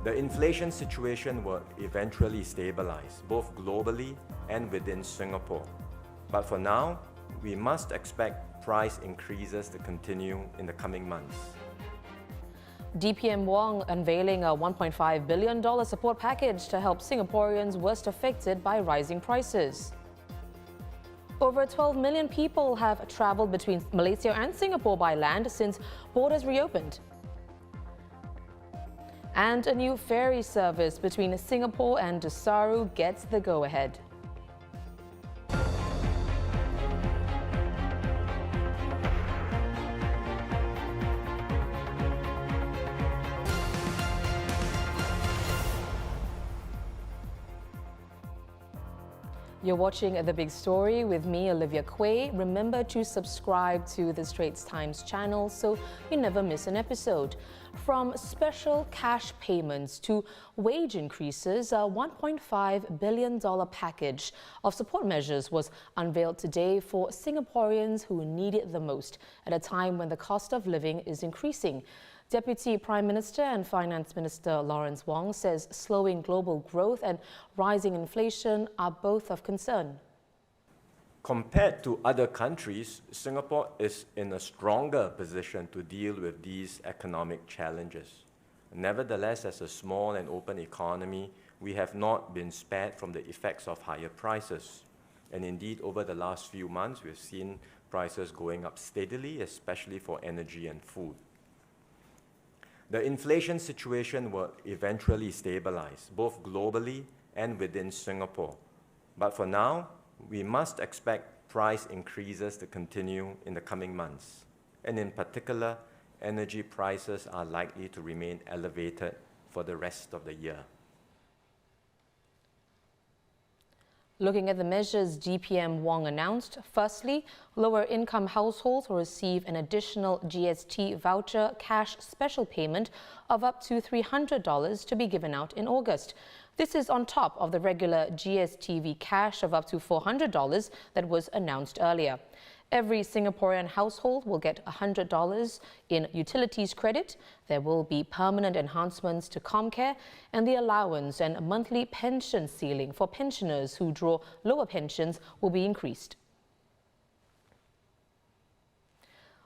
The inflation situation will eventually stabilize, both globally and within Singapore. But for now, we must expect price increases to continue in the coming months. DPM Wong unveiling a $1.5 billion support package to help Singaporeans worst affected by rising prices. Over 12 million people have travelled between Malaysia and Singapore by land since borders reopened. And a new ferry service between Singapore and Desaru gets the go-ahead. You're watching The Big Story with me, Olivia Quay. Remember to subscribe to the Straits Times channel so you never miss an episode. From special cash payments to wage increases, a $1.5 billion package of support measures was unveiled today for Singaporeans who need it the most at a time when the cost of living is increasing. Deputy Prime Minister and Finance Minister Lawrence Wong says slowing global growth and rising inflation are both of concern. Compared to other countries, Singapore is in a stronger position to deal with these economic challenges. Nevertheless, as a small and open economy, we have not been spared from the effects of higher prices. And indeed, over the last few months, we've seen prices going up steadily, especially for energy and food. The inflation situation will eventually stabilize, both globally and within Singapore. But for now, we must expect price increases to continue in the coming months. And in particular, energy prices are likely to remain elevated for the rest of the year. Looking at the measures DPM Wong announced, firstly, lower-income households will receive an additional GST voucher cash special payment of up to $300 to be given out in August. This is on top of the regular GSTV cash of up to $400 that was announced earlier. Every Singaporean household will get $100 in utilities credit. There will be permanent enhancements to Comcare, and the allowance and monthly pension ceiling for pensioners who draw lower pensions will be increased.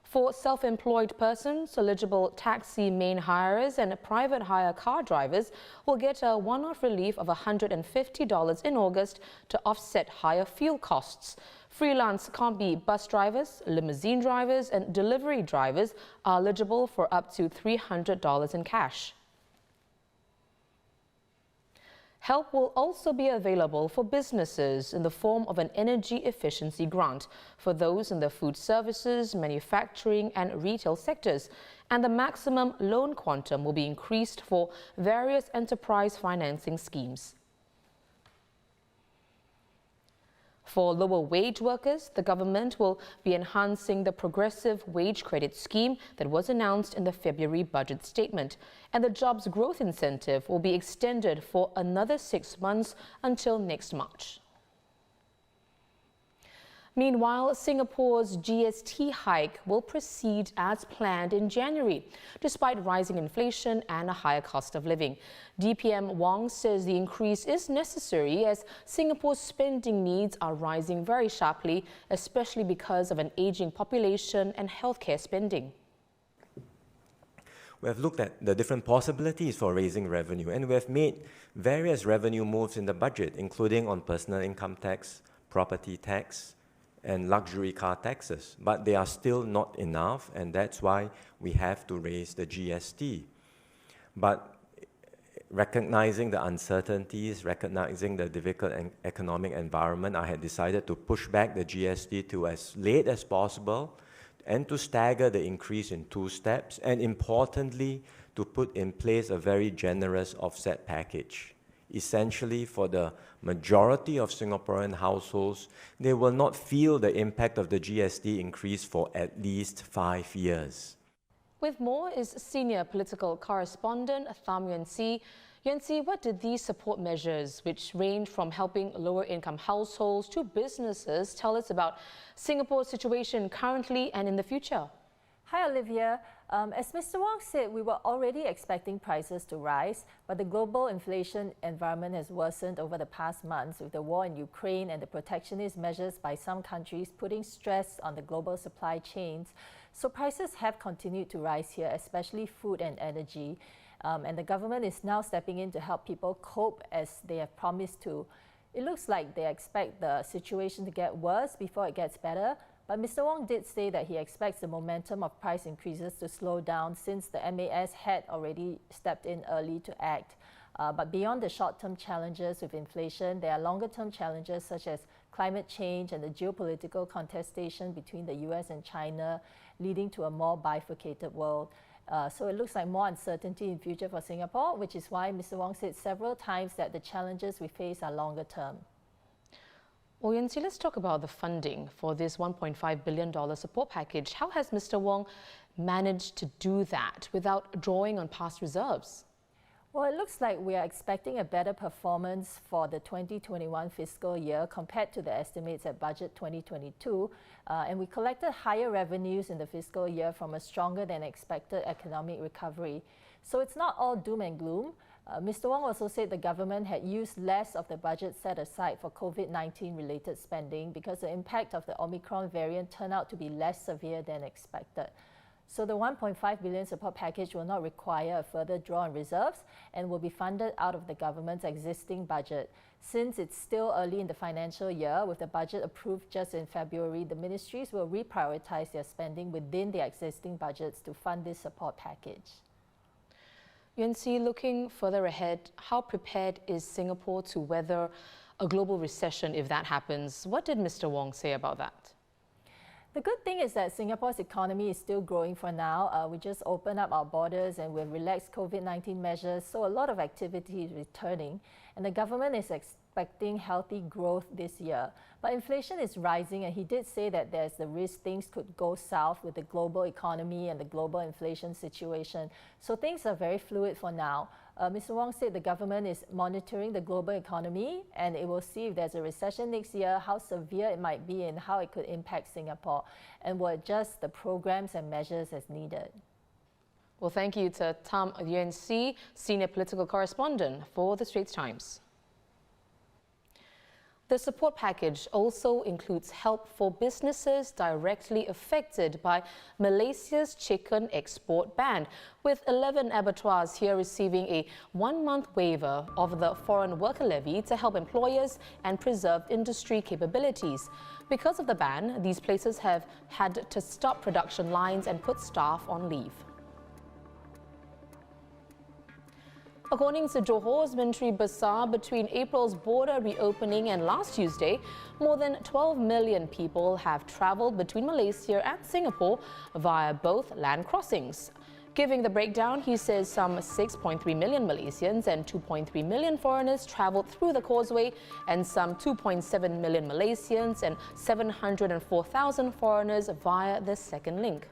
For self-employed persons, eligible taxi main hirers and private hire car drivers will get a one-off relief of $150 in August to offset higher fuel costs. Freelance combi bus drivers, limousine drivers and delivery drivers are eligible for up to $300 in cash. Help will also be available for businesses in the form of an energy efficiency grant for those in the food services, manufacturing and retail sectors. And the maximum loan quantum will be increased for various enterprise financing schemes. For lower wage workers, the government will be enhancing the progressive wage credit scheme that was announced in the February budget statement. And the jobs growth incentive will be extended for another 6 months until next March. Meanwhile, Singapore's GST hike will proceed as planned in January, despite rising inflation and a higher cost of living. DPM Wong says the increase is necessary as Singapore's spending needs are rising very sharply, especially because of an aging population and healthcare spending. We have looked at the different possibilities for raising revenue, and we have made various revenue moves in the budget, including on personal income tax, property tax, and luxury car taxes. But they are still not enough, and that's why we have to raise the GST. But recognizing the uncertainties, recognizing the difficult economic environment, I had decided to push back the GST to as late as possible and to stagger the increase in 2 steps, and importantly, to put in place a very generous offset package. Essentially, for the majority of Singaporean households, they will not feel the impact of the GST increase for at least 5 years. With more is senior political correspondent Tham Yuen-C. Yuen-C, what did these support measures, which range from helping lower-income households to businesses, tell us about Singapore's situation currently and in the future? Hi Olivia. As Mr. Wong said, we were already expecting prices to rise, but the global inflation environment has worsened over the past months with the war in Ukraine and the protectionist measures by some countries putting stress on the global supply chains. So prices have continued to rise here, especially food and energy. And the government is now stepping in to help people cope as they have promised to. It looks like they expect the situation to get worse before it gets better. But Mr. Wong did say that he expects the momentum of price increases to slow down since the MAS had already stepped in early to act. But beyond the short-term challenges with inflation, there are longer-term challenges such as climate change and the geopolitical contestation between the US and China, leading to a more bifurcated world. So it looks like more uncertainty in future for Singapore, which is why Mr. Wong said several times that the challenges we face are longer term. Yuen-C, let's talk about the funding for this $1.5 billion support package. How has Mr. Wong managed to do that without drawing on past reserves? Well, it looks like we are expecting a better performance for the 2021 fiscal year compared to the estimates at Budget 2022. And we collected higher revenues in the fiscal year from a stronger than expected economic recovery. So it's not all doom and gloom. Mr. Wong also said the government had used less of the budget set aside for COVID-19 related spending because the impact of the Omicron variant turned out to be less severe than expected. So the $1.5 billion support package will not require a further draw on reserves and will be funded out of the government's existing budget. Since it's still early in the financial year, with the budget approved just in February, the ministries will reprioritize their spending within their existing budgets to fund this support package. Yuen-C, looking further ahead, how prepared is Singapore to weather a global recession if that happens? What did Mr. Wong say about that? The good thing is that Singapore's economy is still growing for now. We just opened up our borders and we've relaxed COVID-19 measures, so a lot of activity is returning. And the government is expecting healthy growth this year. But inflation is rising, and he did say that there's the risk things could go south with the global economy and the global inflation situation. So things are very fluid for now. Mr. Wong said the government is monitoring the global economy and it will see if there's a recession next year, how severe it might be and how it could impact Singapore, and will adjust the programs and measures as needed. Well, thank you to Tham Yuen-C, Senior Political Correspondent for The Straits Times. The support package also includes help for businesses directly affected by Malaysia's chicken export ban, with 11 abattoirs here receiving a one-month waiver of the foreign worker levy to help employers and preserve industry capabilities. Because of the ban, these places have had to stop production lines and put staff on leave. According to Johor's Menteri Besar, between April's border reopening and last Tuesday, more than 12 million people have travelled between Malaysia and Singapore via both land crossings. Giving the breakdown, he says some 6.3 million Malaysians and 2.3 million foreigners travelled through the causeway, and some 2.7 million Malaysians and 704,000 foreigners via the second link.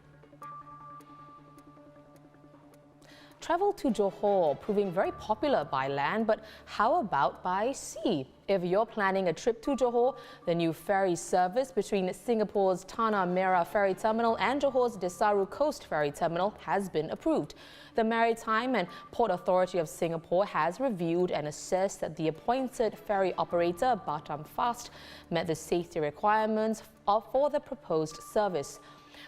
Travel to Johor proving very popular by land, but how about by sea? If you're planning a trip to Johor, the new ferry service between Singapore's Tanah Merah Ferry Terminal and Johor's Desaru Coast Ferry Terminal has been approved. The Maritime and Port Authority of Singapore has reviewed and assessed that the appointed ferry operator, BatamFast, met the safety requirements for the proposed service.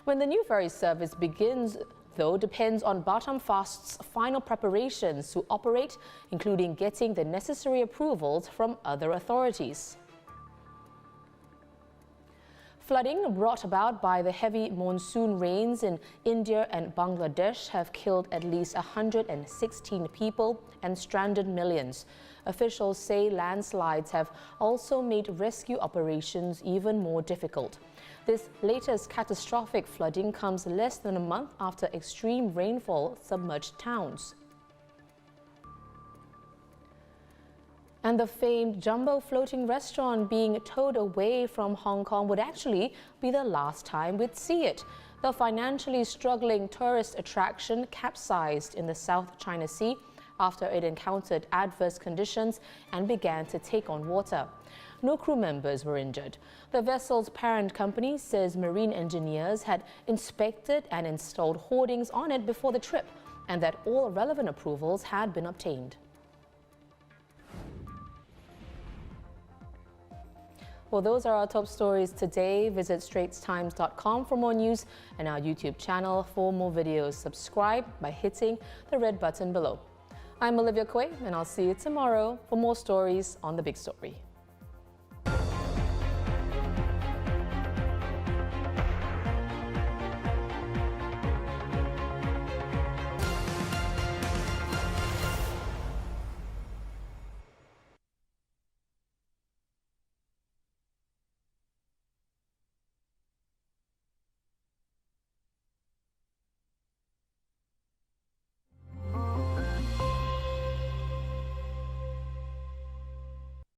When the new ferry service begins, though, depends on BatamFast's final preparations to operate, including getting the necessary approvals from other authorities. Flooding brought about by the heavy monsoon rains in India and Bangladesh have killed at least 116 people and stranded millions. Officials say landslides have also made rescue operations even more difficult. This latest catastrophic flooding comes less than a month after extreme rainfall submerged towns. And the famed Jumbo floating restaurant being towed away from Hong Kong would actually be the last time we'd see it. The financially struggling tourist attraction capsized in the South China Sea after it encountered adverse conditions and began to take on water. No crew members were injured. The vessel's parent company says marine engineers had inspected and installed hoardings on it before the trip, and that all relevant approvals had been obtained. Well, those are our top stories today. Visit straitstimes.com for more news and our YouTube channel for more videos. Subscribe by hitting the red button below. I'm Olivia Quay, and I'll see you tomorrow for more stories on The Big Story.